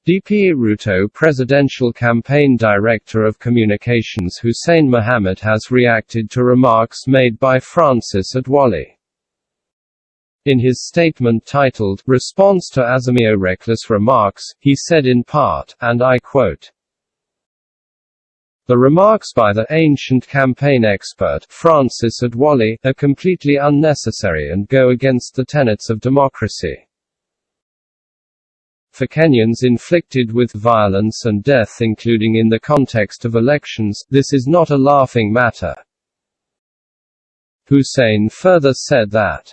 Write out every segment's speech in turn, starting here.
DP Ruto Presidential Campaign Director of Communications Hussein Mohamed has reacted to remarks made by Francis Atwoli. In his statement titled, "Response to Azimio Reckless Remarks," he said in part, and I quote, "The remarks by the ancient campaign expert, Francis Atwoli, are completely unnecessary and go against the tenets of democracy. For Kenyans inflicted with violence and death, including in the context of elections, this is not a laughing matter." Hussein further said that,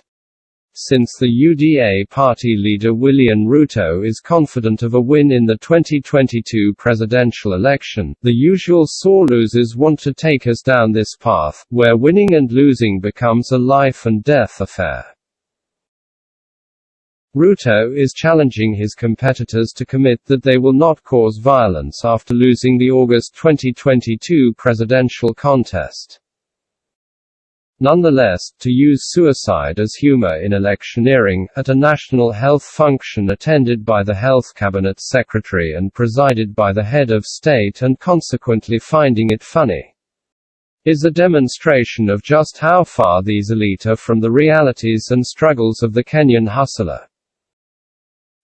since the UDA party leader William Ruto is confident of a win in the 2022 presidential election, the usual sore losers want to take us down this path, where winning and losing becomes a life-and-death affair. Ruto is challenging his competitors to commit that they will not cause violence after losing the August 2022 presidential contest. Nonetheless, to use suicide as humor in electioneering, at a national health function attended by the Health Cabinet Secretary and presided by the head of state, and consequently finding it funny, is a demonstration of just how far these elite are from the realities and struggles of the Kenyan hustler.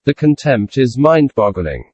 The contempt is mind-boggling.